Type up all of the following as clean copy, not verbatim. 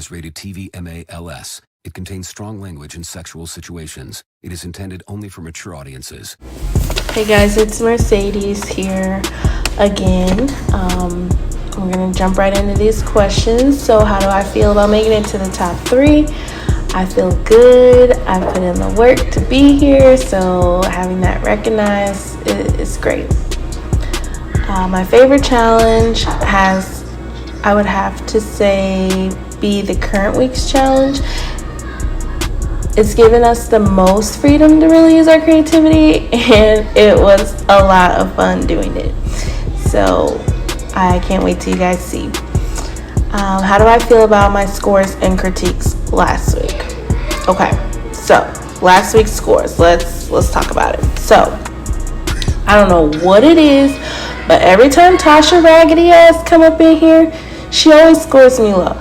is rated TV MALS. It contains strong language and sexual situations. It is intended only for mature audiences. Hey guys, it's Mercedes here again. I'm going to jump right into these questions. So how do I feel about making it to the top 3? I feel good. I put in the work to be here, so having that recognized is great. My favorite challenge I would have to say, be the current week's challenge. It's given us the most freedom to really use our creativity, and it was a lot of fun doing it. So I can't wait till you guys see. How do I feel about my scores and critiques last week? Okay, so last week's scores. Let's talk about it. So I don't know what it is, but every time Tasha Raggedy Ass come up in here, she always scores me low.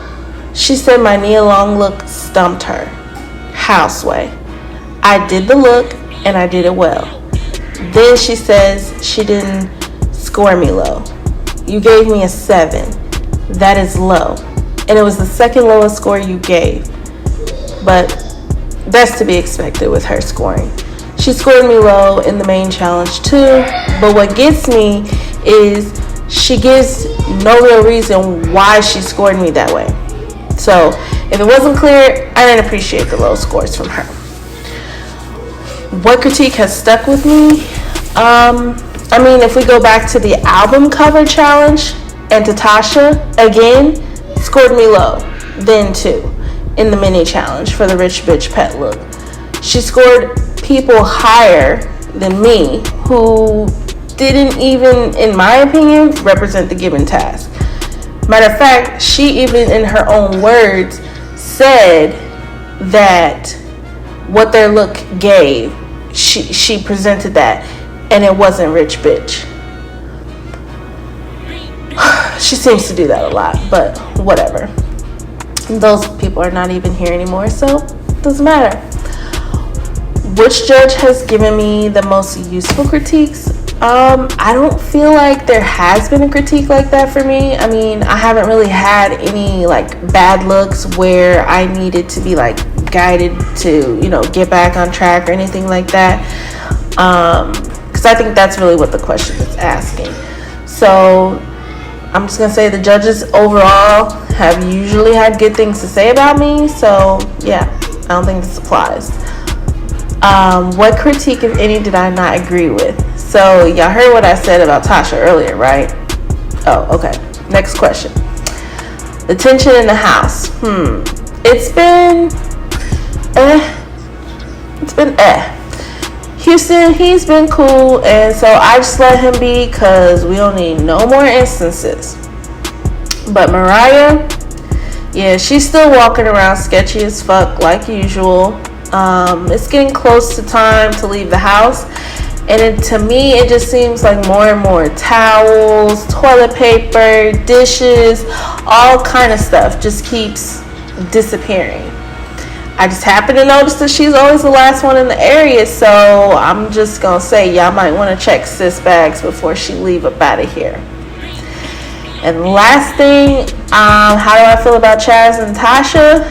She said my Nia Long look stumped her. Houseway. I did the look and I did it well. Then she says she didn't score me low. You gave me a 7. That is low. And it was the second lowest score you gave. But that's to be expected with her scoring. She scored me low in the main challenge too. But what gets me is she gives no real reason why she scored me that way. So if it wasn't clear, I didn't appreciate the low scores from her. What critique has stuck with me? If we go back to the album cover challenge, and Tasha, again, scored me low then too in the mini challenge for the rich bitch pet look. She scored people higher than me who didn't even, in my opinion, represent the given task. Matter of fact, she even in her own words said that what their look gave, she presented that, and it wasn't rich bitch. She seems to do that a lot, but whatever. Those people are not even here anymore, so it doesn't matter. Which judge has given me the most useful critiques? I don't feel like there has been a critique like that for me. I haven't really had any bad looks where I needed to be guided to, get back on track or anything like that. Because I think that's really what the question is asking. So I'm just going to say the judges overall have usually had good things to say about me. So yeah, I don't think this applies. What critique, if any, did I not agree with? So y'all heard what I said about Tasha earlier, right? Oh, okay. Next question. The tension in the house. It's been Houston, he's been cool, and so I just let him be because we don't need no more instances. But Mariah, yeah, she's still walking around sketchy as fuck like usual. It's getting close to time to leave the house, and to me it just seems like more and more towels, toilet paper, dishes, all kind of stuff just keeps disappearing. I just happen to notice that she's always the last one in the area, so I'm just gonna say y'all might want to check sis bags before she leave up out of here. And last thing, how do I feel about Chaz and Tasha?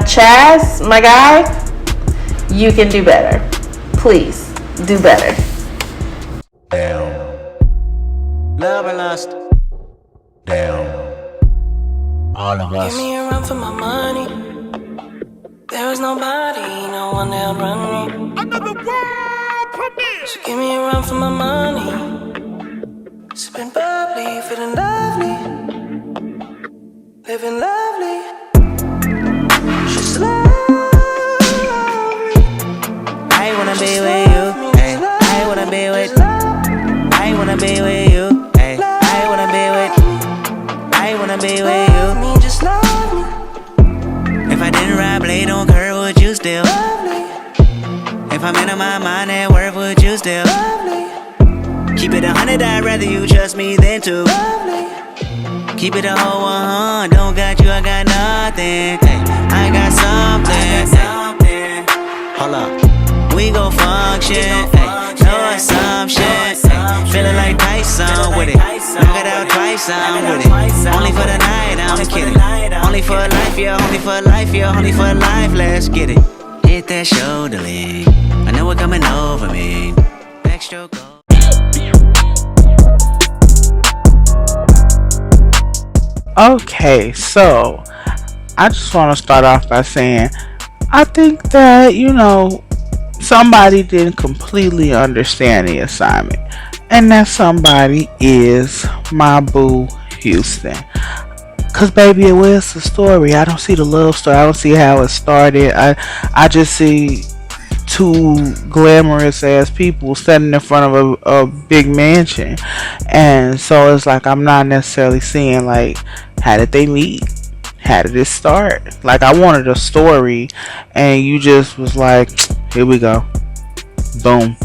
Chaz, my guy, you can do better. Please, do better. Down. Love or lust? Down. All of us. Give me a run for my money. There is nobody, no one that'll run me. Another world premiere. So give me a run for my money. Sipping bubbly, feeling lovely, living lovely. She's lovely. I wanna be with you. Ay. I wanna be with. I wanna be with you. Ay. I wanna be with. I wanna be with you. Me, just love me. If I didn't ride blade on curve, would you still? Lovely. If I'm in my mind at work, would you still? Lovely. Keep it 100, I'd rather you trust me than to. Lovely. Keep it a whole 100, don't got you, I got nothing. Hey, I got something. Hold up, we gon' function. Ay, no assumption. Ay, feeling like Tyson with it. Knock it out twice. twice, I'm with it. Only for the night, I'm kidding. Only for life, yeah, only for life, yeah, only for life, let's get it. Hit that shoulder lean. I know it's coming over me. Backstroke. Okay, so I just want to start off by saying I think that, somebody didn't completely understand the assignment. And that somebody is my boo Houston. Cause baby, it was the story. I don't see the love story. I don't see how it started. I just see two glamorous ass people standing in front of a big mansion, and so it's like I'm not necessarily seeing like how did they meet, how did it start. Like I wanted a story, and you just was like, here we go, boom,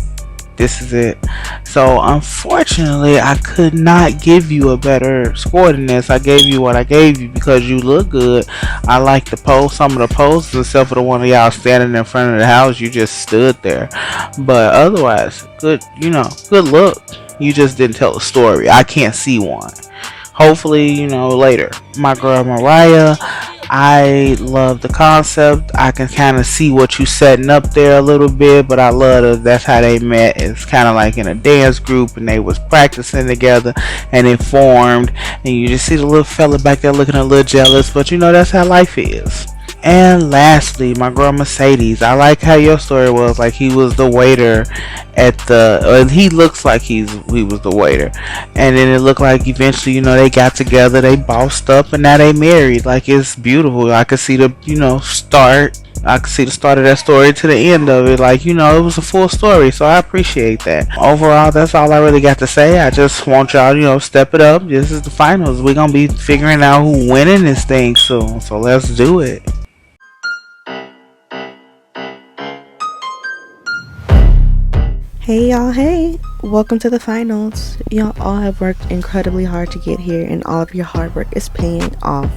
this is it. So unfortunately I could not give you a better score than this. I gave you what I gave you because you look good. I like the pose, some of the poses, except for the one of y'all standing in front of the house. You just stood there, but otherwise good, good look. You just didn't tell a story. I can't see one. Hopefully, later. My girl Mariah, I love the concept. I can kind of see what you setting up there a little bit, but I love that that's how they met. It's kind of like in a dance group, and they was practicing together, and it formed, and you just see the little fella back there looking a little jealous, but that's how life is. And lastly, my girl Mercedes, I like how your story was like he was the waiter at he looks like he was the waiter, and then it looked like eventually they got together, they bossed up, and now they married. Like it's beautiful. I could see the start. I could see the start of that story to the end of it. Like it was a full story, so I appreciate that. Overall, that's all I really got to say. I just want y'all step it up. This is the finals. We're gonna be figuring out who winning this thing soon, so let's do it. Hey y'all, hey! Welcome to the finals. Y'all all have worked incredibly hard to get here, and all of your hard work is paying off.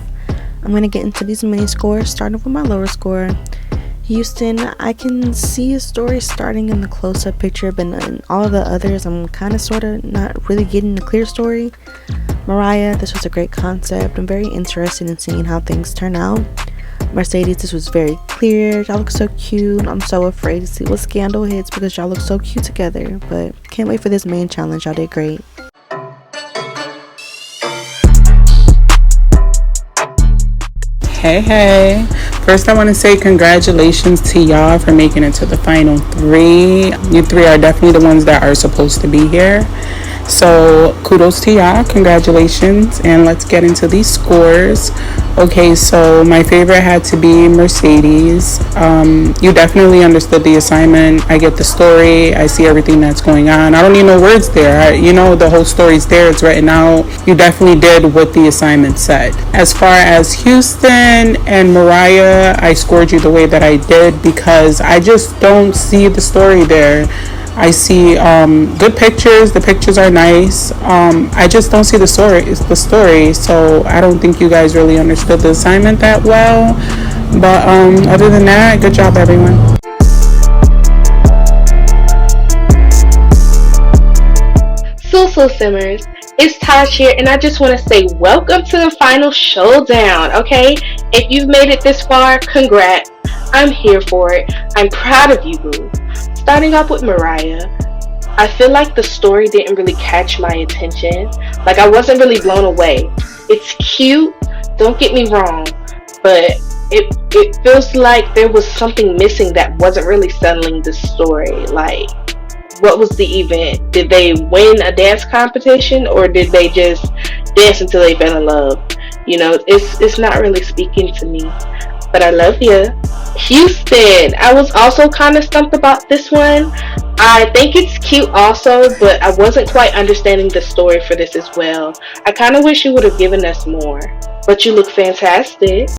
I'm going to get into these mini scores, starting with my lower score. Houston, I can see a story starting in the close-up picture, but in all of the others, I'm kind of sort of not really getting a clear story. Mariah, this was a great concept. I'm very interested in seeing how things turn out. Mercedes, this was very clear. Y'all look so cute. I'm so afraid to see what scandal hits because y'all look so cute together. But can't wait for this main challenge. Y'all did great. Hey. First, I want to say congratulations to y'all for making it to the final three. You three are definitely the ones that are supposed to be here. So kudos to y'all, congratulations, and let's get into these scores. Okay, so my favorite had to be Mercedes. You definitely understood the assignment. I get the story. I see everything that's going on. I don't need no words there. The whole story's there. It's written out. You definitely did what the assignment said. As far as Houston and Mariah, I scored you the way that I did because I just don't see the story there. I see good pictures. The pictures are nice. I just don't see the story. So I don't think you guys really understood the assignment that well. But other than that, good job, everyone. So Simmers, it's Taj here, and I just want to say welcome to the final showdown, okay? If you've made it this far, congrats. I'm here for it. I'm proud of you, boo. Starting off with Mariah, I feel like the story didn't really catch my attention. Like I wasn't really blown away. It's cute, don't get me wrong, but it feels like there was something missing that wasn't really settling the story. Like, what was the event? Did they win a dance competition, or did they just dance until they fell in love? It's not really speaking to me. But I love you. Houston, I was also kind of stumped about this one. I think it's cute also, but I wasn't quite understanding the story for this as well. I kind of wish you would have given us more. But you look fantastic.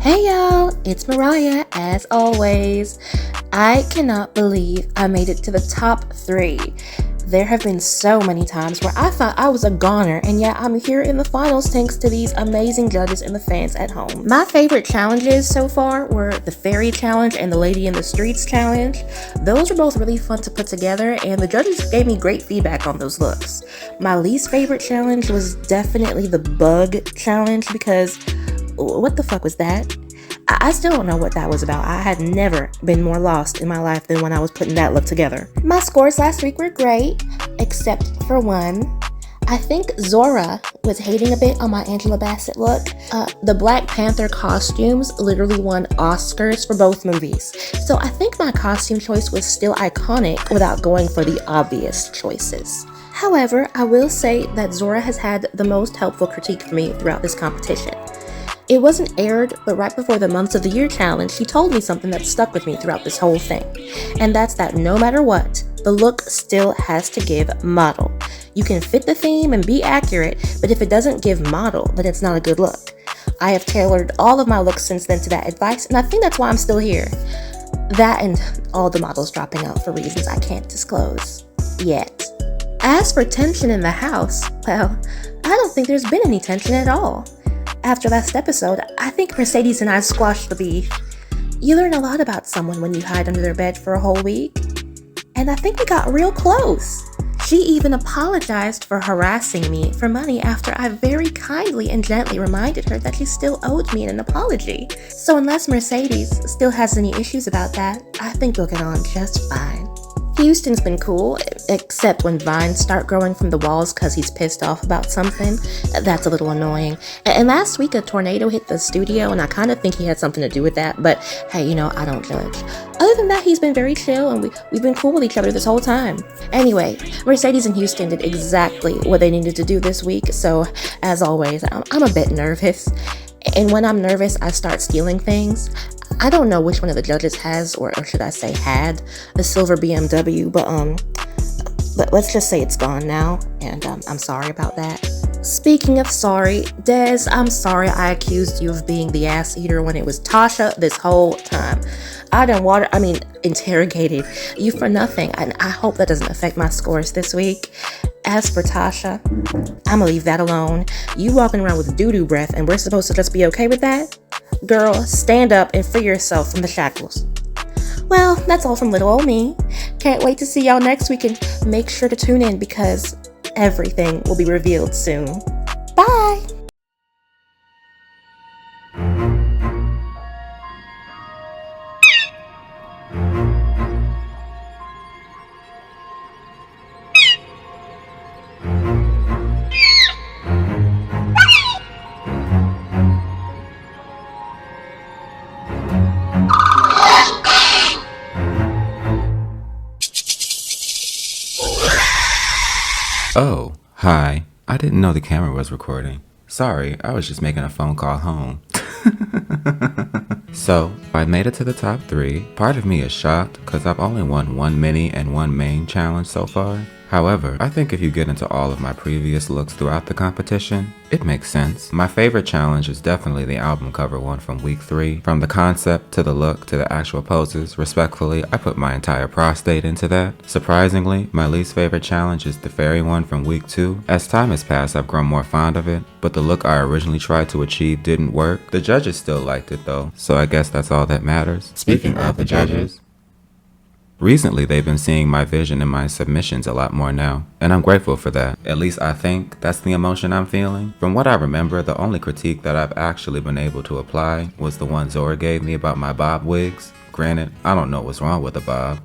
Hey y'all, it's Mariah as always. I cannot believe I made it to the top 3. There have been so many times where I thought I was a goner, and yet I'm here in the finals thanks to these amazing judges and the fans at home. My favorite challenges so far were the Fairy Challenge and the Lady in the Streets Challenge. Those were both really fun to put together, and the judges gave me great feedback on those looks. My least favorite challenge was definitely the Bug Challenge because what the fuck was that? I still don't know what that was about. I had never been more lost in my life than when I was putting that look together. My scores last week were great, except for one. I think Zora was hating a bit on my Angela Bassett look. The Black Panther costumes literally won Oscars for both movies. So I think my costume choice was still iconic without going for the obvious choices. However, I will say that Zora has had the most helpful critique for me throughout this competition. It wasn't aired, but right before the Months of the Year challenge, she told me something that stuck with me throughout this whole thing. And that's that no matter what, the look still has to give model. You can fit the theme and be accurate, but if it doesn't give model, then it's not a good look. I have tailored all of my looks since then to that advice, and I think that's why I'm still here. That and all the models dropping out for reasons I can't disclose yet. As for tension in the house, well, I don't think there's been any tension at all. After last episode, I think Mercedes and I squashed the beef. You learn a lot about someone when you hide under their bed for a whole week. And I think we got real close. She even apologized for harassing me for money after I very kindly and gently reminded her that she still owed me an apology. So unless Mercedes still has any issues about that, I think we'll get on just fine. Houston's been cool, except when vines start growing from the walls because he's pissed off about something. That's a little annoying. And last week a tornado hit the studio and I kind of think he had something to do with that, but hey, I don't judge. Other than that, he's been very chill and we've been cool with each other this whole time. Anyway, Mercedes and Houston did exactly what they needed to do this week, so as always, I'm a bit nervous. And when I'm nervous, I start stealing things. I don't know which one of the judges has, or should I say had, a silver BMW, but let's just say it's gone now, and I'm sorry about that. Speaking of sorry, Des, I'm sorry I accused you of being the ass eater when it was Tasha this whole time. I interrogated you for nothing, and I hope that doesn't affect my scores this week. As for Tasha, I'ma leave that alone. You walking around with doo-doo breath and we're supposed to just be okay with that? Girl, stand up and free yourself from the shackles. Well, that's all from little old me. Can't wait to see y'all next week and make sure to tune in because everything will be revealed soon. Bye! Oh, hi. I didn't know the camera was recording. Sorry, I was just making a phone call home. So, I made it to the top 3. Part of me is shocked because I've only won one mini and one main challenge so far. However, I think if you get into all of my previous looks throughout the competition, it makes sense. My favorite challenge is definitely the album cover one from week 3. From the concept to the look to the actual poses, respectfully, I put my entire prostate into that. Surprisingly, my least favorite challenge is the fairy one from week 2. As time has passed, I've grown more fond of it, but the look I originally tried to achieve didn't work. The judges still liked it though, so I guess that's all that matters. Speaking of the judges, recently, they've been seeing my vision and my submissions a lot more now, and I'm grateful for that. At least I think that's the emotion I'm feeling. From what I remember, the only critique that I've actually been able to apply was the one Zora gave me about my bob wigs. Granted, I don't know what's wrong with a bob.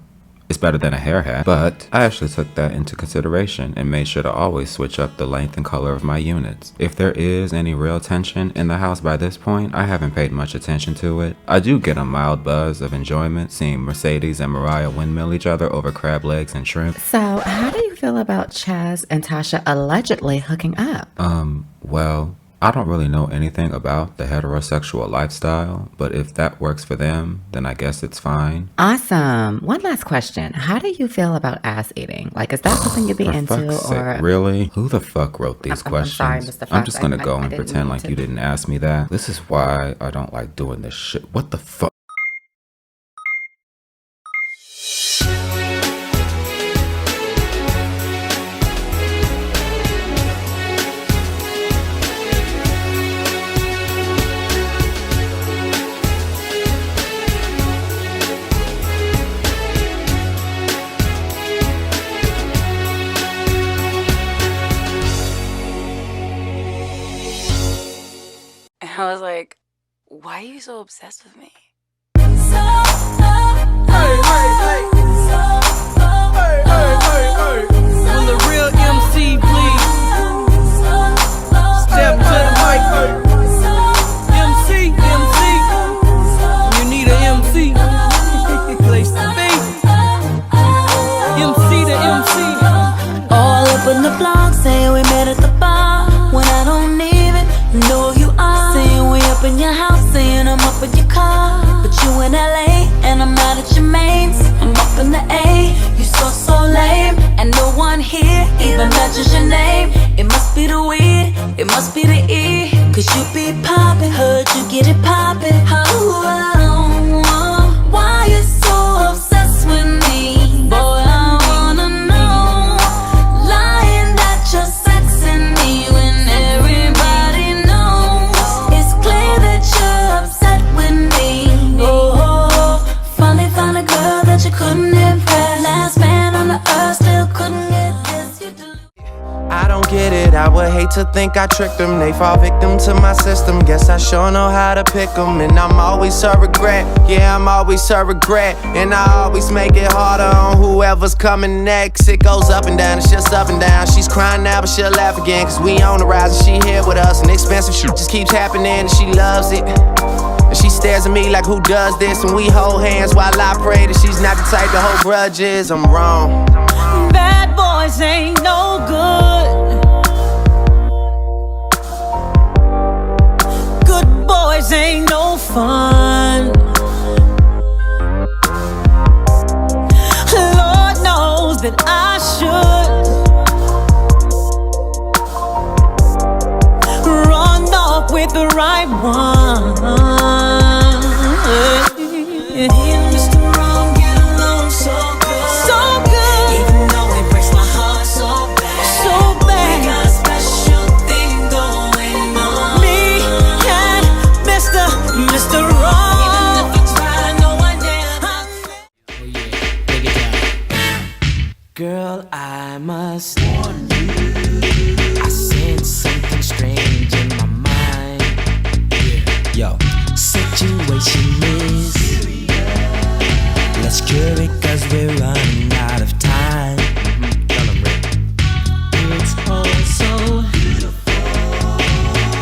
It's better than a hair hat, but I actually took that into consideration and made sure to always switch up the length and color of my units. If there is any real tension in the house by this point, I haven't paid much attention to it. I do get a mild buzz of enjoyment seeing Mercedes and Mariah windmill each other over crab legs and shrimp. So, how do you feel about Chaz and Tasha allegedly hooking up? Well, I don't really know anything about the heterosexual lifestyle, but if that works for them, then I guess it's fine. Awesome. One last question. How do you feel about ass eating? Like, is that something you'd be For into, fuck's or sake, really? Who the fuck wrote these I'm questions? sorry, Mr. Fox. I'm just gonna go I and didn't pretend mean like to. you didn't ask me that. This is why I don't like doing this shit. What the fuck? And I was like, why are you so obsessed with me? Will the real MC please step to the mic? MC, you need an MC. Place to be. MC to MC. All up in the blog saying we met at the bar when I don't even know who you are. Saying we up in your house, saying I'm up in your car, but you in LA and I'm out at your mains. I'm up in the A, you so lame, and no one here even mentions your name. It must be the weed, it must be the E, 'cause you be poppin', heard you get it poppin'. Why you so obsessed with me? Boy, I wanna know. Lying that you're sexing me when everybody knows. It's clear that you're upset with me. Oh, finally found a girl that you couldn't impress. Last man on the earth still couldn't get this. You do. I don't get it, I would hate to think I tricked them. They fall victim to my system, guess I sure know how to pick them. And I'm always her regret, yeah, I'm always her regret. And I always make it harder on whoever's coming next. It goes up and down, it's just up and down. She's crying now, but she'll laugh again, 'cause we on the rise and she here with us. And expensive shit just keeps happening and she loves it. And she stares at me like, who does this? And we hold hands while I pray that she's not the type to hold grudges. I'm wrong. Bad boys ain't no good. Good boys ain't no fun. Lord knows that I should run off with the right one. Mr. Wrong, get along so good. So good. Even though it breaks my heart so bad. So bad. We got a special thing going on. Me and Mr. Wrong. Even if I try, no one dare. Girl, I must warn you, I sense something strange in my mind. Yo, situation is, let's cure it 'cause we're running out of time. It's all so beautiful.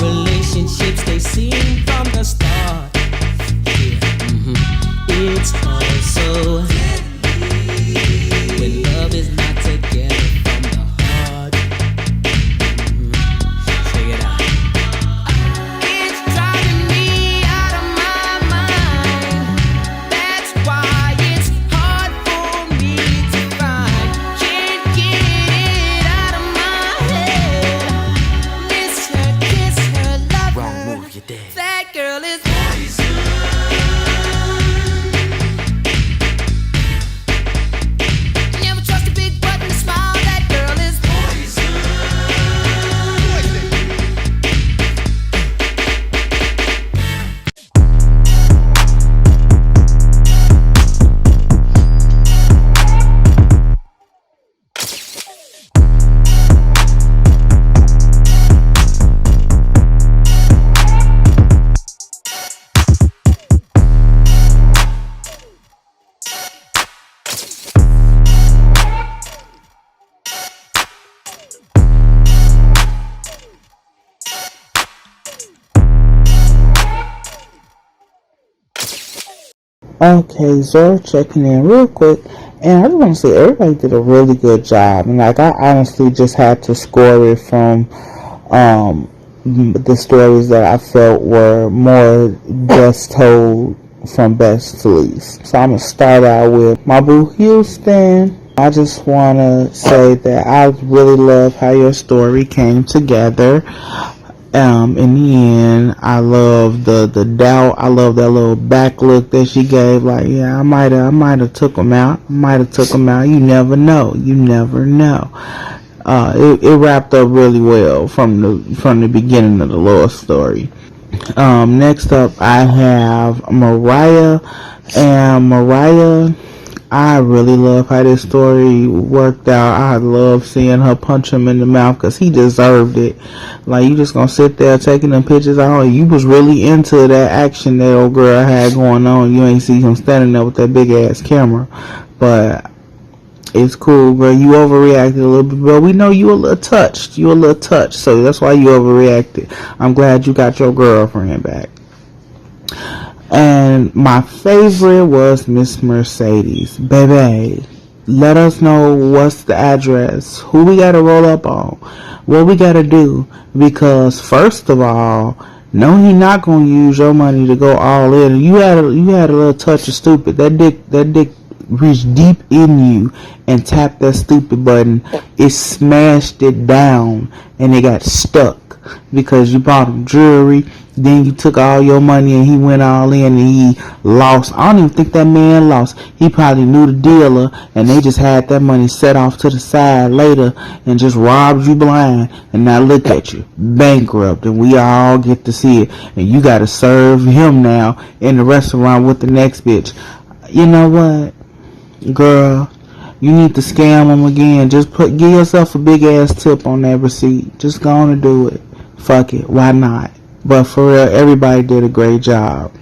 Relationships, they seem from the start. It's all so when love is not together from the heart. Check it out. It's driving me out of my mind. That's why it's hard for me to find. Can't get it out of my head. Miss her, kiss her, love Wrong her. move, you're dead. That girl is poison. Never trust a big butt and a smile. That girl is poison. Okay, Zora checking in real quick, and I just want to say everybody did a really good job, and like I honestly just had to score it from the stories that I felt were more best told from best to least. So I'm going to start out with my boo Houston. I just want to say that I really love how your story came together. In the end, I love the doubt. I love that little back look that she gave. Like, yeah, I might have took him out. You never know. It wrapped up really well from the beginning of the little story. Next up, I have Mariah, and Mariah, I really love how this story worked out. I love seeing her punch him in the mouth because he deserved it. Like, you just gonna sit there taking them pictures out. You was really into that action that old girl had going on. You ain't see him standing there with that big ass camera. But it's cool, girl. You overreacted a little bit, but we know you a little touched. So that's why you overreacted. I'm glad you got your girlfriend back. And my favorite was Miss Mercedes. Baby, let us know what's the address, who we gotta roll up on, what we gotta do. Because first of all, no, he not gonna use your money to go all in. You had a little touch of stupid. That dick reached deep in you and tapped that stupid button. It smashed it down and it got stuck because you bought him jewelry. Then you took all your money and he went all in and he lost. I don't even think that man lost. He probably knew the dealer and they just had that money set off to the side later and just robbed you blind. And now look at you, bankrupt, and we all get to see it. And you got to serve him now in the restaurant with the next bitch. You know what, girl? You need to scam him again. Just give yourself a big ass tip on that receipt. Just go on and do it. Fuck it. Why not? But for real, everybody did a great job.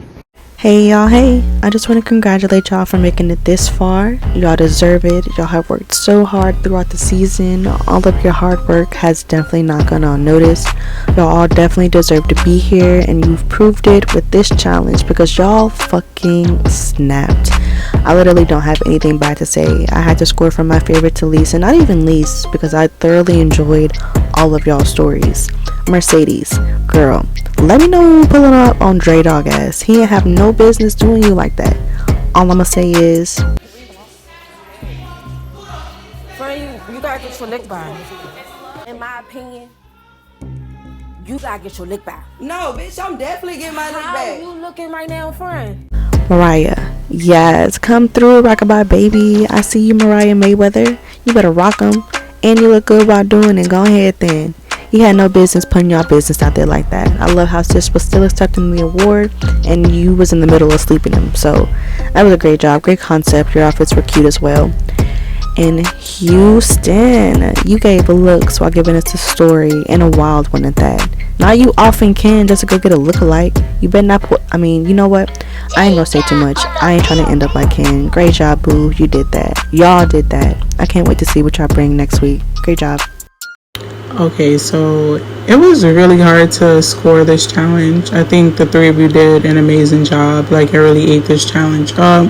Hey y'all, hey, I just want to congratulate y'all for making it this far. Y'all deserve it. Y'all have worked so hard throughout the season. All of your hard work has definitely not gone unnoticed. Y'all all definitely deserve to be here, and you've proved it with this challenge because y'all fucking snapped. I literally don't have anything bad to say. I had to score from my favorite to least, and not even least, because I thoroughly enjoyed all of y'all's stories. Mercedes, girl, let me know when we're pulling up on Dre Dog ass. He ain't have no business doing you like that. All I'ma say is, Friend, you gotta get your lick back. In my opinion, you gotta get your lick back. No, bitch, I'm definitely getting my lick back. How you looking right now, friend? Mariah, yes, come through, rockabye baby. I see you, Mariah Mayweather. You better rock 'em, and you look good while doing it. Go ahead then. He had no business putting y'all business out there like that. I love how Sis was still accepting the award and you was in the middle of sleeping him. So that was a great job, great concept. Your outfits were cute as well. And Houston, you gave a looks while giving us the story, and a wild one at that. Now you often can just to go get a look-alike. You better not put, you know what? I ain't gonna say too much. I ain't trying to end up like Ken. Great job, boo. You did that. Y'all did that. I can't wait to see what y'all bring next week. Great job. Okay, so it was really hard to score this challenge. I think the three of you did an amazing job. Like, I really ate this challenge up.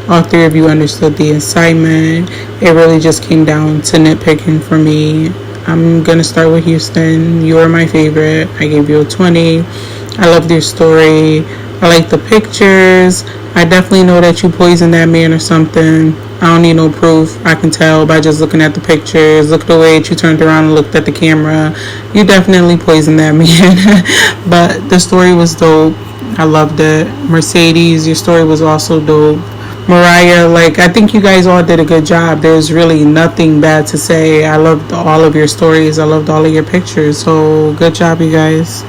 All three of you understood the assignment. It really just came down to nitpicking for me. I'm gonna start with Houston. You are my favorite. I gave you a 20. I loved your story. I like the pictures. I definitely know that you poisoned that man or something. I don't need no proof. I can tell by just looking at the pictures. Look at the way that you turned around and looked at the camera. You definitely poisoned that man. But the story was dope. I loved it. Mercedes, your story was also dope. Mariah, I think you guys all did a good job. There's really nothing bad to say. I loved all of your stories. I loved all of your pictures. So good job, you guys.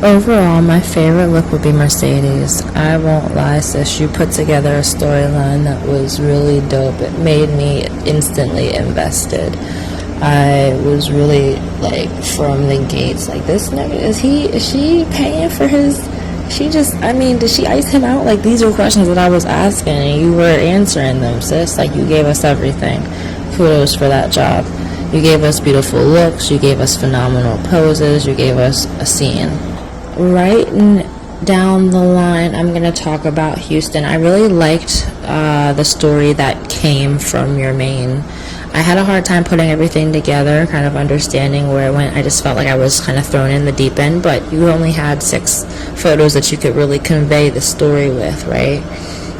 Overall, my favorite look would be Mercedes. I won't lie, sis, you put together a storyline that was really dope. It made me instantly invested. I was really, from the gates, this nigga, is she paying for his, did she ice him out? These were questions that I was asking, and you were answering them, sis. You gave us everything. Kudos for that job. You gave us beautiful looks, you gave us phenomenal poses, you gave us a scene. Right down the line, I'm going to talk about Houston. I really liked the story that came from your main. I had a hard time putting everything together, kind of understanding where it went. I just felt like I was kind of thrown in the deep end, but you only had 6 photos that you could really convey the story with, right?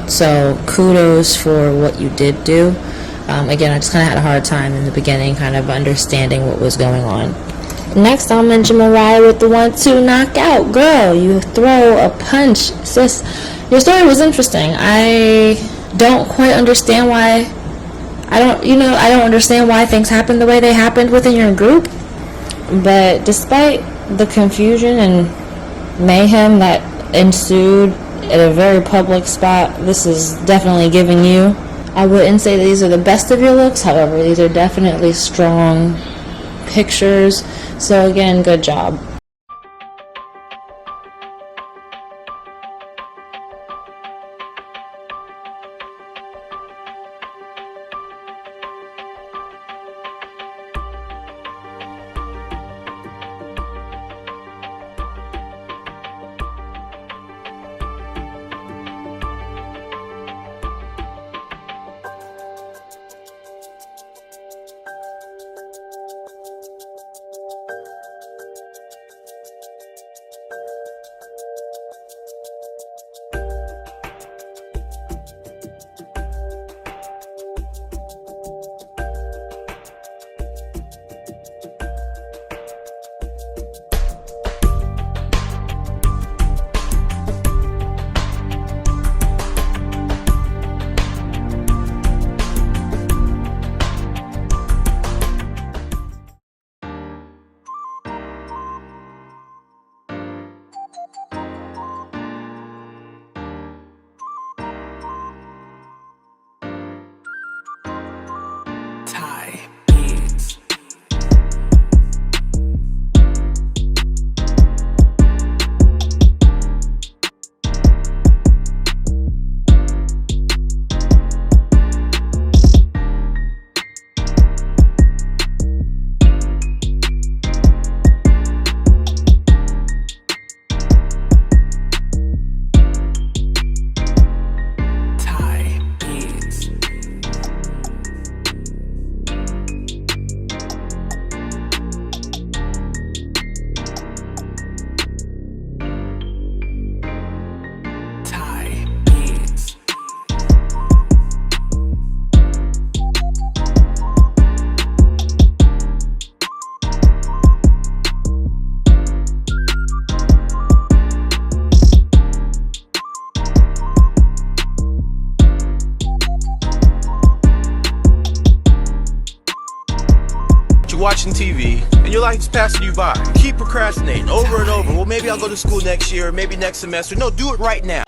So kudos for what you did do. Again, I just kind of had a hard time in the beginning kind of understanding what was going on. Next, I'll mention Mariah with the 1-2 knockout. Girl, you throw a punch. Sis, your story was interesting. I don't quite understand why. I don't understand why things happened the way they happened within your group. But despite the confusion and mayhem that ensued at a very public spot, this is definitely giving you. I wouldn't say that these are the best of your looks, however, these are definitely strong pictures. So again, good job. Watching TV and your life's passing you by. You keep procrastinating over and over. Well, maybe I'll go to school next year, maybe next semester. No, do it right now.